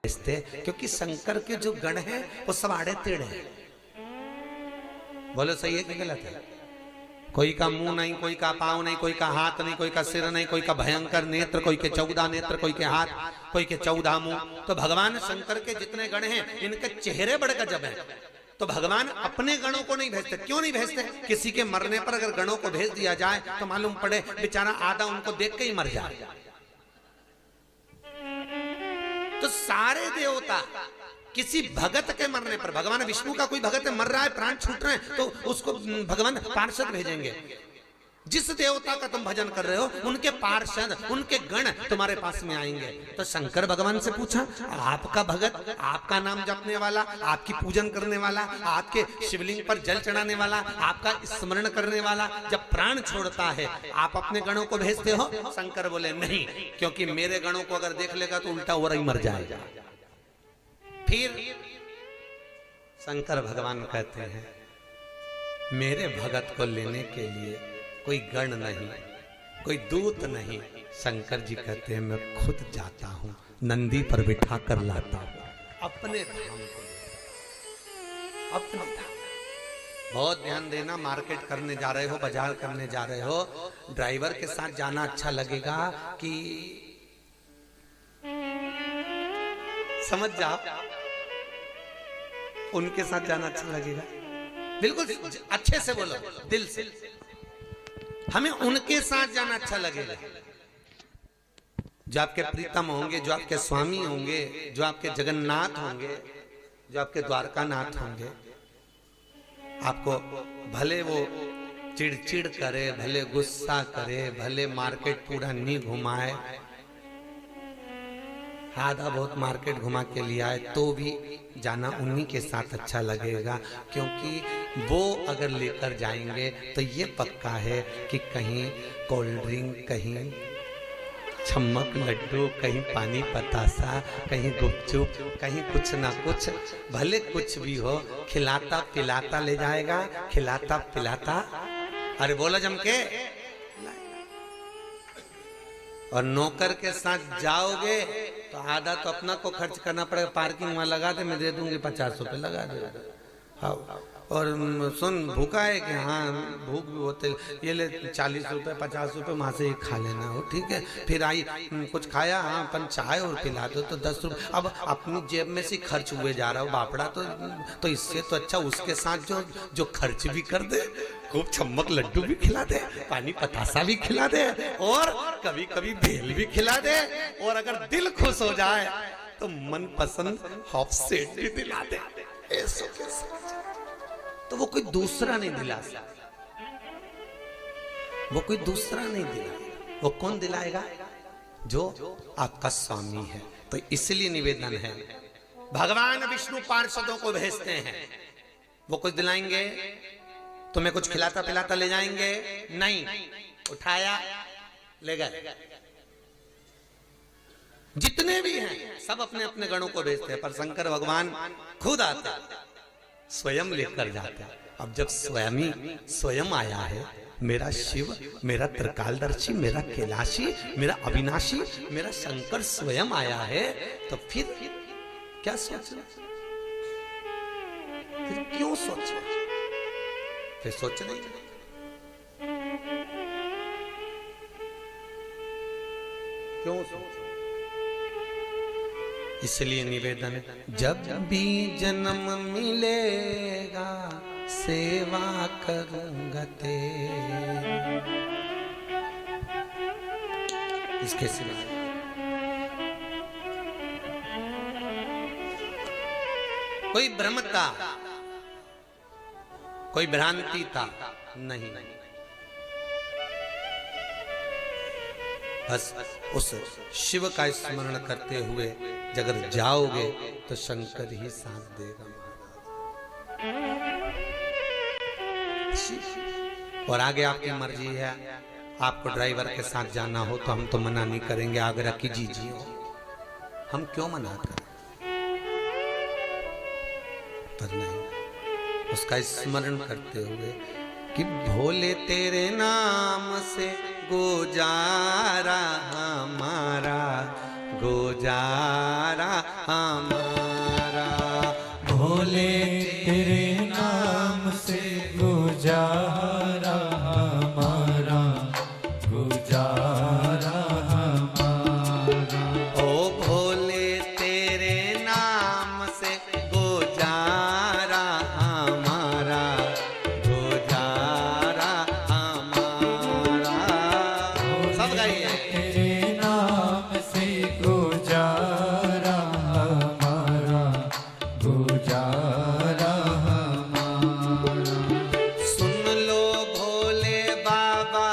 भेजते, क्योंकि शंकर के जो गण हैं वो सब आड़े टेढ़े हैं। बोलो सही है कि गलत है? कोई का मुंह नहीं, कोई का पांव नहीं, कोई का हाथ नहीं, कोई का सिर नहीं, कोई का भयंकर नेत्र, कोई के 14 नेत्र, कोई के हाथ, कोई के 14 मुंह। तो भगवान शंकर के जितने गण हैं इनके चेहरे बड़े गजब हैं। तो भगवान अपने गणों को नहीं भेजते। क्यों नहीं भेजते? किसी के मरने पर अगर गणों को भेज दिया जाए तो मालूम पड़े बेचारा आधा उनको देख के ही मर जाए। तो सारे देवता किसी भगत के मरने पर, भगवान विष्णु का कोई भगत मर रहा है, प्राण छूट रहे हैं, तो उसको भगवान पार्षद भेजेंगे। जिस देवता का तुम भजन कर रहे हो उनके पार्षद, उनके गण तुम्हारे पास में आएंगे। तो शंकर भगवान से पूछा, आपका भगत, आपका नाम जपने वाला, आपकी पूजन करने वाला, आपके शिवलिंग पर जल चढ़ाने वाला, आपका स्मरण करने वाला जब प्राण छोड़ता है, आप अपने गणों को भेजते हो? शंकर बोले नहीं, क्योंकि मेरे गणों को अगर देख लेगा तो उल्टा हो रही मर जाएगा। फिर शंकर भगवान कहते हैं, मेरे भगत को लेने के लिए कोई गण नहीं, कोई दूत नहीं। शंकर जी कहते हैं, मैं खुद जाता हूं, नंदी पर बिठा कर लाता हूं अपने धाम को, अपने धाम। बहुत ध्यान देना, मार्केट करने जा रहे हो, बाजार करने जा रहे हो, ड्राइवर के साथ जाना अच्छा लगेगा कि समझ जाओ, उनके साथ जाना अच्छा लगेगा? बिल्कुल अच्छे से बोलो, दिल से। हमें उनके साथ जाना अच्छा लगेगा जो आपके प्रीतम होंगे, जो आपके स्वामी होंगे, जो आपके जगन्नाथ होंगे, जो आपके द्वारकानाथ होंगे। आपको भले वो चिड़चिड़ करे, भले गुस्सा करे, भले मार्केट पूरा नहीं घुमाए, आधा बहुत मार्केट घुमा के लिए आए, तो भी जाना उन्हीं के साथ अच्छा लगेगा। क्योंकि वो अगर लेकर जाएंगे तो ये पक्का है कि कहीं कोल्ड ड्रिंक, कहीं छम्मक लड्डू, कहीं पानी पतासा, कहीं गुपचुप, कहीं कुछ ना कुछ, भले कुछ भी हो, खिलाता पिलाता ले जाएगा, खिलाता पिलाता। अरे बोला जम के। और नौकर के साथ जाओगे तो आधा तो अपना को खर्च करना पड़ेगा, पार्किंग वहां लगा दे, मैं दे दूंगी 50 रुपए लगा दे। हाँ, और सुन भूखा है कि हाँ भूख भी होते, ये ले 40 रुपए 50 रुपए वहां से खा लेना हो, ठीक है। फिर आई कुछ खाया, हाँ अपन चाय और पिला दो तो 10 रुपए। अब अपनी जेब में से खर्च हुए जा रहा हो बापड़ा, तो इससे तो अच्छा उसके साथ जो खर्च भी कर दे, खूब छम्मक लड्डू भी खिला दे, पानी पतासा भी खिला दे, और कभी कभी भेल भी खिला दे, और अगर दिल खुश हो जाए तो मनपसंद हॉफ सेट भी दिला दे। ऐसा कैसे? तो वो कोई दूसरा नहीं दिला सकता, वो कोई दूसरा नहीं दिलाएगा। वो कौन दिलाएगा? जो आपका स्वामी है। तो इसलिए निवेदन है, भगवान विष्णु पार्षदों को भेजते हैं, वो कुछ दिलाएंगे, तुम्हें कुछ खिलाता पिलाता ले जाएंगे नहीं, उठाया ले गए। जितने भी हैं सब अपने अपने गणों को भेजते हैं, पर शंकर भगवान खुद आते हैं, स्वयं लेकर जाते हैं। अब जब स्वयं आया है, मेरा शिव, मेरा त्रिकालदर्शी, मेरा कैलाशी, मेरा अविनाशी, मेरा शंकर स्वयं आया है, तो फिर क्या सोचना? फिर क्यों सोचना? फिर सोचना ही नहीं। क्यों सोचना? इसलिए निवेदन, जब भी जन्म मिलेगा सेवा करूंगा तेरी। इसके सिवा कोई भ्रम था, कोई भ्रांति था नहीं। बस उस शिव का स्मरण करते हुए अगर जाओगे तो शंकर ही साथ देगा महाराज। और आगे आपकी मर्जी है, आपको ड्राइवर के साथ जाना हो तो हम तो मना नहीं करेंगे, आग्रह कीजिए, हम क्यों मना करें? पर नहीं, उसका स्मरण करते हुए कि भोले तेरे नाम से गुजारा हमारा, गुजारा हमारा। भोले तेरे नाम से गुजारा हमारा, गुजारा हमारा। ओ भोले तेरे नाम से गुजारा हमारा, गुजारा हमारा। सब गाइए। तेरे नाम से गुजारा हमारा, गुजारा हमारा। सुन लो भोले बाबा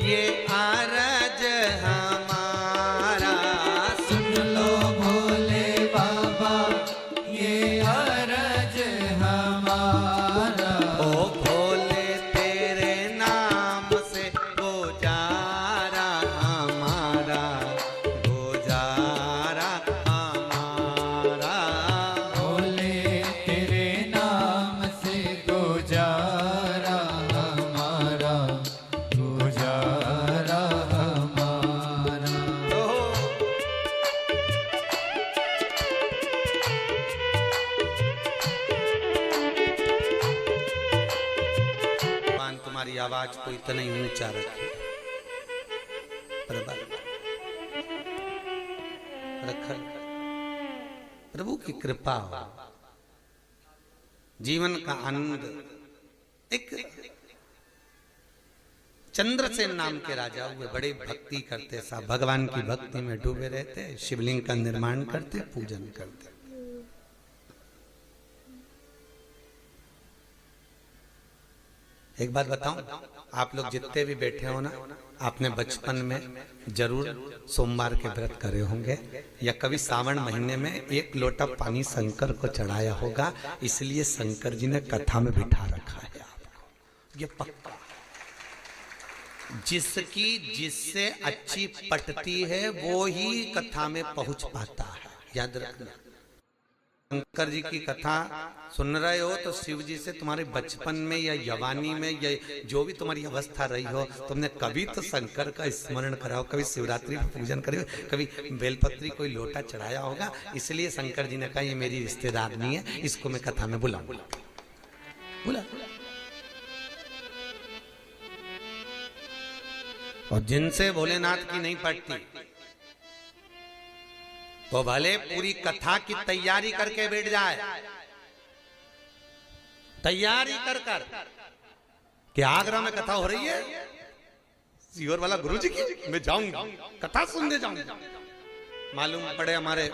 ये आरज हमारा। सुन लो भोले बाबा ये अरज हमारा। ओ भोले तेरे नाम से गुजारा हमारा, गुजारा हमारा। भोले तेरे नाम से गुजारा हमारा, गुजारा हमारा। भगवान तुम्हारी आवाज को इतना ही ऊंचा रखे। प्रभु की कृपा हो, जीवन का आनंद। एक चंद्रसेन नाम के राजा हुए, बड़े भक्ति करते, साहब भगवान की भक्ति में डूबे रहते, शिवलिंग का निर्माण करते, पूजन करते। एक बात बताऊं, आप लोग जितने भी बैठे हो ना, आपने बचपन में जरूर सोमवार के व्रत करे होंगे, या कभी सावन महीने में एक लोटा पानी शंकर को चढ़ाया होगा, इसलिए शंकर जी ने कथा में बिठा रखा है आपको, ये पक्का। जिससे अच्छी पटती है वो ही कथा में पहुंच पाता है, याद रखना। शंकर जी की कथा सुन रहे हो तो शिव जी से तुम्हारे बचपन में या जवानी में या जो भी तुम्हारी अवस्था रही हो, तुमने कभी तो शंकर का स्मरण कराओ, कभी शिवरात्रि में पूजन करो, कभी बेलपत्री कोई लोटा चढ़ाया होगा। इसलिए शंकर जी ने कहा ये मेरी रिश्तेदार नहीं है, इसको मैं कथा में बुलाऊंगा। बुला। और जिनसे भोलेनाथ की नहीं पड़ती वो भले पूरी कथा की तैयारी करके बैठ जाए, तैयारी कर कि आगरा में कथा हो रही है, सीहोर वाला गुरुजी की, मैं जाऊंगा कथा सुनने जाऊंगा। मालूम पड़े हमारे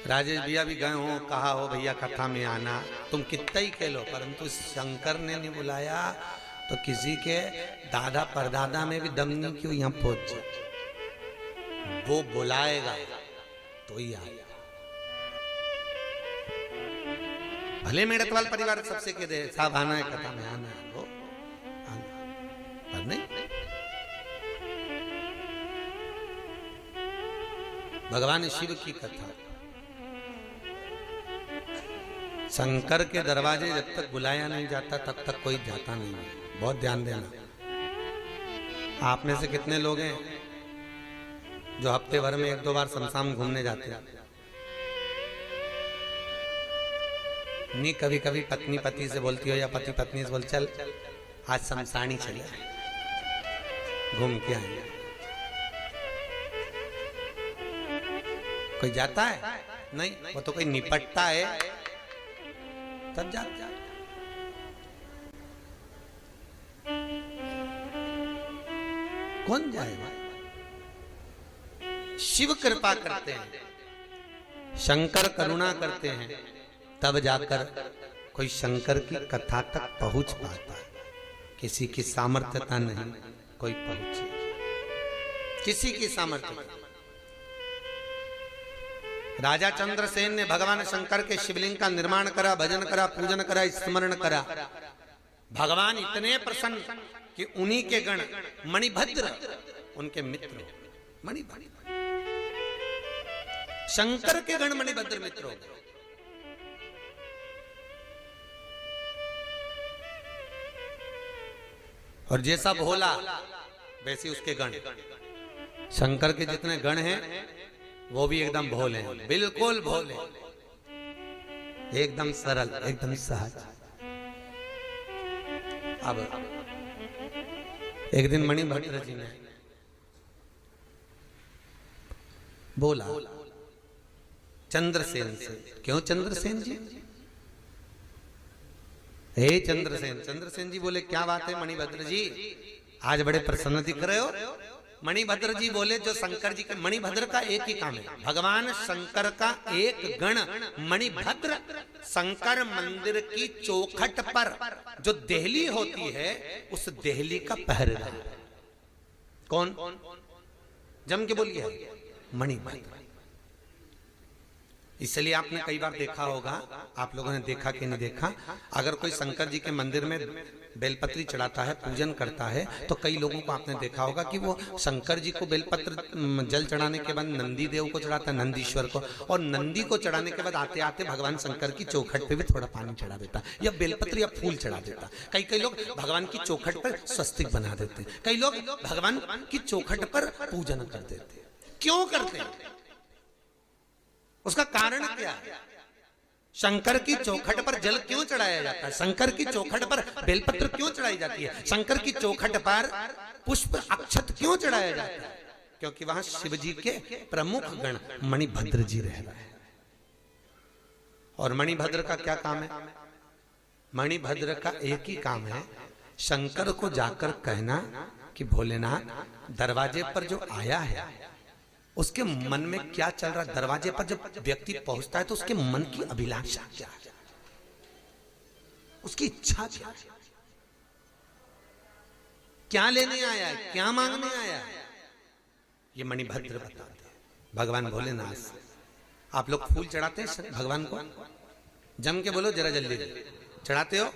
राजेश भैया भी गए हो, कहा हो भैया कथा में आना, तुम कितना ही कह लो, परंतु शंकर ने नहीं बुलाया तो किसी के दादा परदादा में भी दम नहीं क्यों यहाँ पहुंच जाए। वो बुलाएगा तो ही आएगा। भले मेड़कवाल परिवार सबसे कह दे साहब आना है कथा में, आना है वो आना, पर नहीं। भगवान शिव की कथा, शंकर के दरवाजे जब तक बुलाया नहीं जाता तब तक कोई जाता नहीं है। बहुत ध्यान देना। आप में से कितने लोग हैं जो हफ्ते भर में 1-2 बार शमशान घूमने जाते हैं? नहीं, कभी कभी पत्नी पति से बोलती हो या पति पत्नी से बोल चल आज शमशानी चले घूम के आएंगे। कोई जाता है? नहीं, वो तो कोई निपटता है तब जाता। कौन जाएगा? शिव कृपा करते हैं, शंकर करुणा करते हैं, तब जाकर कोई शंकर की कथा तक पहुंच पाता है। किसी की सामर्थ्यता नहीं कोई पहुंचे, किसी की सामर्थ्य। राजा चंद्रसेन ने भगवान शंकर के शिवलिंग का निर्माण करा, भजन करा, पूजन करा, स्मरण करा। भगवान इतने प्रसन्न कि उन्हीं के गण मणिभद्र उनके मित्र, मणिभद्र शंकर के गण मणिभद्र मित्र हो गए। और जैसा भोला वैसे उसके गण। शंकर के जितने गण हैं वो भी एकदम भोले हैं, बिल्कुल भोले, एकदम सरल, एकदम सहज। अब एक दिन मणिभद्र जी ने बोला चंद्रसेन से, क्यों चंद्रसेन जी? हे चंद्रसेन। चंद्रसेन जी बोले क्या बात है मणिभद्र जी, आज बड़े प्रसन्न दिख रहे हो। मणिभद्र जी बोले जो शंकर जी के, मणिभद्र का एक ही काम है, भगवान शंकर का एक गण मणिभद्र शंकर मंदिर की चौखट पर जो देहली होती है उस देहली का पहरेदार। कौन? जम के बोलिए, मणिभद्र। इसलिए आपने कई बार देखा होगा, आप लोगों ने देखा कि नहीं देखा, अगर कोई शंकर जी के मंदिर में बेलपत्री चढ़ाता है, पूजन करता है, तो कई लोगों को आपने देखा होगा कि वो शंकर जी को बेलपत्र जल चढ़ाने के बाद नंदी देव को चढ़ाता है, नंदीश्वर को, और नंदी को चढ़ाने के बाद आते आते भगवान शंकर की चौखट पे भी थोड़ा पानी चढ़ा देता, या बेलपत्र या फूल चढ़ा देता। कई लोग भगवान की चौखट पर स्वस्तिक बना देते, कई लोग भगवान की चौखट पर पूजन कर देते। क्यों करते हैं? उसका कारण क्या है? शंकर की चौखट पर जल क्यों चढ़ाया जाता है? शंकर की चौखट पर बेलपत्र क्यों चढ़ाई जाती है? शंकर की चौखट पर पुष्प अक्षत क्यों चढ़ाया जाता है? क्योंकि वहां शिव जी के प्रमुख गण मणिभद्र जी रह रहे हैं। और मणिभद्र का क्या काम है? मणिभद्र का एक ही काम है, शंकर को जाकर कहना कि भोलेनाथ दरवाजे पर जो आया है उसके मन में क्या चल रहा है। दरवाजे पर जब व्यक्ति पहुंचता है तो उसके मन की अभिलाषा क्या है, उसकी इच्छा क्या है, क्या लेने आया है, क्या मांगने आया है, ये मणिभद्र बताते हैं। भगवान भोलेनाथ से आप लोग फूल चढ़ाते हैं भगवान को? जम के बोलो जरा जल्दी, चढ़ाते हो?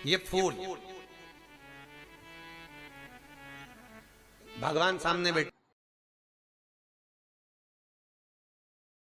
ये फूल भगवान सामने बैठे